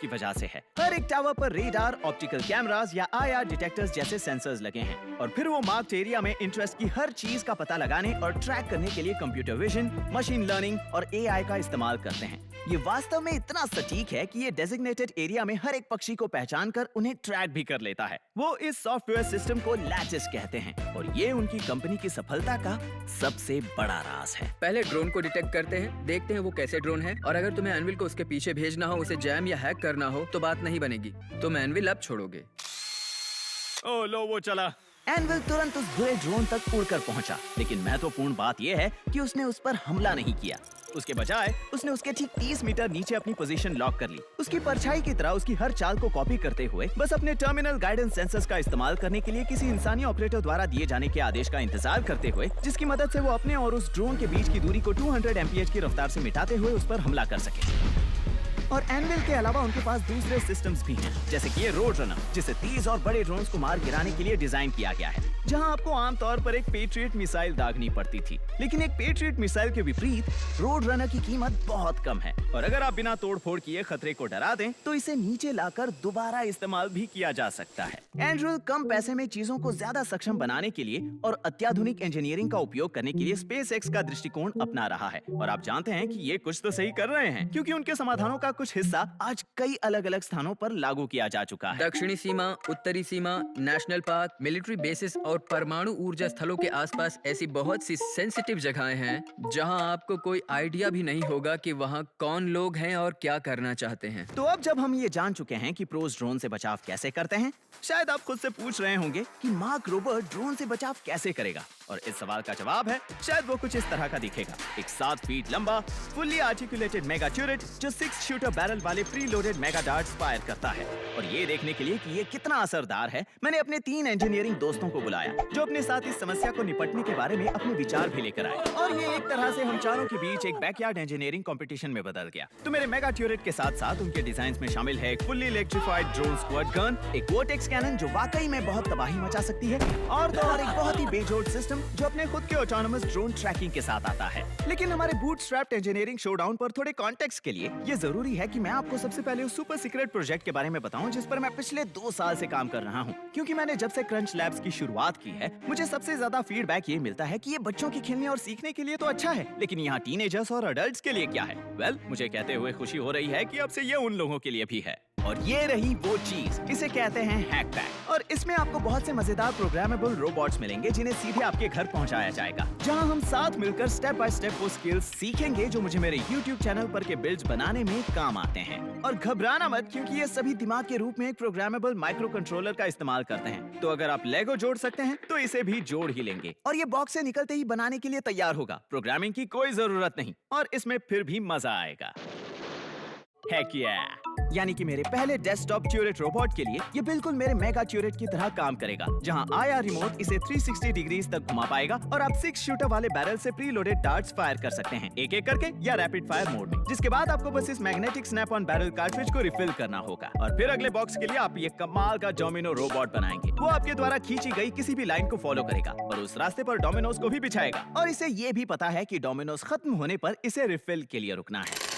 की वजह से है। हर एक टावर पर रेडार, ऑप्टिकल कैमरास या IR डिटेक्टर्स जैसे सेंसर्स लगे हैं और फिर वो मार्क्ड एरिया में इंटरेस्ट की हर चीज का पता लगाने और ट्रैक करने के लिए कंप्यूटर विजन, मशीन लर्निंग और AI का इस्तेमाल करते हैं। ये वास्तव में इतना सटीक है कि ये डेजिग्नेटेड एरिया में हर एक पक्षी को पहचान कर उन्हें ट्रैक भी कर लेता है। वो इस सॉफ्टवेयर सिस्टम को लैटिस कहते हैं और ये उनकी कंपनी की सफलता का सबसे बड़ा राज है। पहले ड्रोन को डिटेक्ट करते हैं, देखते हैं वो कैसे ड्रोन है, और अगर तुम्हें एनविल को उसके पीछे भेजना हो, उसे जैम या हैक करना हो तो बात नहीं बनेगी। तुम एनविल अब छोड़ोगे। ओ लो, वो चला। एनविल तुरंत उस बुरे ड्रोन तक उड़कर पहुंचा, लेकिन महत्वपूर्ण बात यह है कि उसने उस पर हमला नहीं किया। उसके बजाय उसने उसके ठीक 30 मीटर नीचे अपनी पोजीशन लॉक कर ली। उसकी परछाई की तरह उसकी हर चाल को कॉपी करते हुए बस अपने टर्मिनल गाइडेंस सेंसर्स का इस्तेमाल करने के लिए किसी इंसानी ऑपरेटर द्वारा दिए जाने के आदेश का इंतजार करते हुए, जिसकी मदद से वो अपने और उस ड्रोन के बीच की दूरी को 200 mph की रफ्तार से मिटाते हुए उस पर हमला कर सके। और एनविल के अलावा उनके पास दूसरे सिस्टम्स भी हैं, जैसे कि ये रोड रनर, जिसे तेज और बड़े ड्रोन्स को मार गिराने के लिए डिजाइन किया गया है, जहां आपको आमतौर पर एक पेट्रियट मिसाइल दागनी पड़ती थी। लेकिन एक पेट्रियट मिसाइल के विपरीत रोड रनर की कीमत बहुत कम है और अगर आप बिना तोड़फोड़ किए खतरे को डरा दें तो इसे नीचे लाकर दोबारा इस्तेमाल भी किया जा सकता है। एंड्रिल कम पैसे में चीजों को ज्यादा सक्षम बनाने के लिए और अत्याधुनिक इंजीनियरिंग का उपयोग करने के लिए SpaceX का दृष्टिकोण अपना रहा है और आप जानते हैं कि ये कुछ तो सही कर रहे हैं, क्योंकि उनके समाधानों का कुछ हिस्सा आज कई अलग अलग स्थानों पर लागू किया जा चुका है। दक्षिणी सीमा, उत्तरी सीमा, नेशनल पार्क, मिलिट्री बेसिस और परमाणु ऊर्जा स्थलों के आसपास ऐसी बहुत सी सेंसिटिव जगहें हैं जहां आपको कोई आइडिया भी नहीं होगा कि वहां कौन लोग हैं और क्या करना चाहते हैं। तो अब जब हम ये जान चुके हैं कि प्रोस ड्रोन से बचाव कैसे करते हैं, शायद आप खुद से पूछ रहे होंगे कि मार्क रोबर ड्रोन से बचाव कैसे करेगा, और इस सवाल का जवाब है शायद वो कुछ इस तरह का दिखेगा। एक 7 फीट लंबा फुल्ली आर्टिकुलेटेड मेगा ट्यूरेट जो 6 शूटर बैरल वाले pre loaded mega darts fire करता है। और ये देखने के लिए कि ये कितना असरदार है, मैंने अपने 3 इंजीनियरिंग दोस्तों को बुलाया जो अपने साथ इस समस्या को निपटने के बारे में अपने विचार भी लेकर आए, और ये एक तरह से हम चारों के बीच एक बैकयार्ड इंजीनियरिंग कंपटीशन में बदल गया। तो मेरे मेगा ट्यूरेट के साथ साथ उनके डिजाइन में शामिल है एक fully electrified drone squad gun, एक वोर्टेक्स कैनन जो वाकई में बहुत तबाही मचा सकती है, और तो और एक बहुत ही बेजोड़ सिस्टम जो अपने खुद के ऑटोनोमस ड्रोन ट्रैकिंग के साथ आता है। लेकिन हमारे बूटस्ट्रैप्ड इंजीनियरिंग शोडाउन पर थोड़े कॉन्टेक्स्ट के लिए ये जरूरी है कि मैं आपको सबसे पहले उस सुपर सीक्रेट प्रोजेक्ट के बारे में बताऊं जिस पर मैं पिछले 2 साल से काम कर रहा हूं। क्योंकि मैंने जब से क्रंच लैब्स की शुरुआत की है, मुझे सबसे ज्यादा फीडबैक ये मिलता है कि ये बच्चों के खेलने और सीखने के लिए तो अच्छा है, लेकिन यहाँ टीनेजर्स और अडल्ट्स के लिए क्या है? वेल, मुझे कहते हुए खुशी हो रही है कि अब से ये उन लोगों के लिए भी है। और ये रही वो चीज, इसे कहते हैं हैकपैक, और इसमें आपको बहुत से मजेदार प्रोग्रामेबल रोबोट्स मिलेंगे जिन्हें सीधे आपके घर पहुंचाया जाएगा, जहां हम साथ मिलकर स्टेप बाय स्टेप वो स्किल्स सीखेंगे जो मुझे मेरे YouTube चैनल पर के बिल्ड्स बनाने में काम आते हैं। और घबराना मत, क्योंकि ये सभी दिमाग के रूप में एक प्रोग्रामेबल माइक्रो कंट्रोलर का इस्तेमाल करते हैं। तो अगर आप लेगो जोड़ सकते हैं तो इसे भी जोड़ ही लेंगे, और ये बॉक्स से निकलते ही बनाने के लिए तैयार होगा। प्रोग्रामिंग की कोई जरूरत नहीं, और इसमें फिर भी मजा आएगा। है क्या? यानी कि मेरे पहले डेस्कटॉप ट्यूरेट रोबोट के लिए ये बिल्कुल मेरे मेगा ट्यूरेट की तरह काम करेगा, जहां IR रिमोट इसे 360 डिग्रीज तक घुमा पाएगा और आप 6 शूटर वाले बैरल से प्री लोडेड डार्ट्स फायर कर सकते हैं, एक एक करके या रैपिड फायर मोड में, जिसके बाद आपको बस इस magnetic snap on barrel cartridge को रिफिल करना होगा। और फिर अगले बॉक्स के लिए आप ये कमाल का डोमिनो रोबोट बनाएंगे। वो आपके द्वारा खींची गई किसी भी लाइन को फॉलो करेगा और उस रास्ते पर डोमिनोज को भी बिछाएगा, और इसे ये भी पता है कि डोमिनोज खत्म होने पर इसे रिफिल के लिए रुकना है।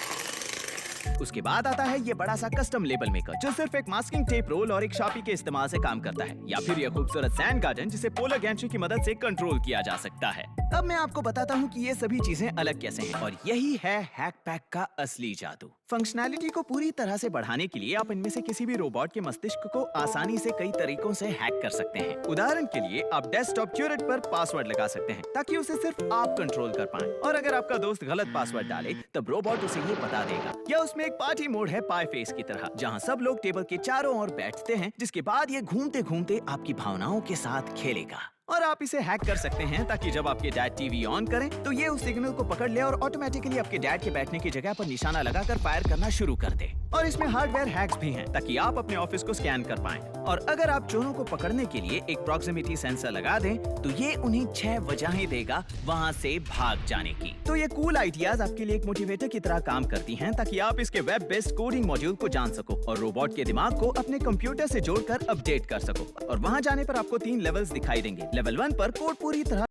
उसके बाद आता है ये बड़ा सा कस्टम लेबल मेकर जो सिर्फ एक मास्किंग टेप रोल और एक शार्पी के इस्तेमाल से काम करता है, या फिर ये खूबसूरत सैंड गार्डन जिसे पोलर गैंट्री की मदद से कंट्रोल किया जा सकता है। अब मैं आपको बताता हूँ कि ये सभी चीजें अलग कैसे हैं, और यही है हैकपैक का असली जादू। फंक्शनैलिटी को पूरी तरह से बढ़ाने के लिए आप इनमें से किसी भी रोबोट के मस्तिष्क को आसानी से कई तरीकों से हैक कर सकते हैं। उदाहरण के लिए आप डेस्कटॉप ट्यूरेट पर पासवर्ड लगा सकते हैं ताकि उसे सिर्फ आप कंट्रोल कर पाएं, और अगर आपका दोस्त गलत पासवर्ड डाले तब रोबोट उसे ये बता देगा। या उसमें एक पार्टी मोड है पाई फेस की तरह, जहां सब लोग टेबल के चारों ओर बैठते हैं, जिसके बाद ये घूमते घूमते आपकी भावनाओं के साथ खेलेगा। और आप इसे हैक कर सकते हैं ताकि जब आपके डैड टीवी ऑन करें तो ये उस सिग्नल को पकड़ ले और ऑटोमेटिकली आपके डैड के बैठने की जगह पर निशाना लगाकर फायर करना शुरू कर दे। और इसमें हार्डवेयर हैक्स भी हैं ताकि आप अपने ऑफिस को स्कैन कर पाएं। और अगर आप चोरों को पकड़ने के लिए एक प्रॉक्सिमिटी सेंसर लगा दें तो ये उन्हें 6 वजहें देगा वहाँ से भाग जाने की। तो ये कूल आइडियाज आपके लिए एक मोटिवेटर की तरह काम करती हैं ताकि आप इसके वेब बेस्ड कोडिंग मॉड्यूल को जान सको और रोबोट के दिमाग को अपने कंप्यूटर से जोड़कर अपडेट कर सको। और वहाँ जाने पर आपको 3 लेवल्स दिखाई देंगे। लेवल 1 पर कोड पूरी तरह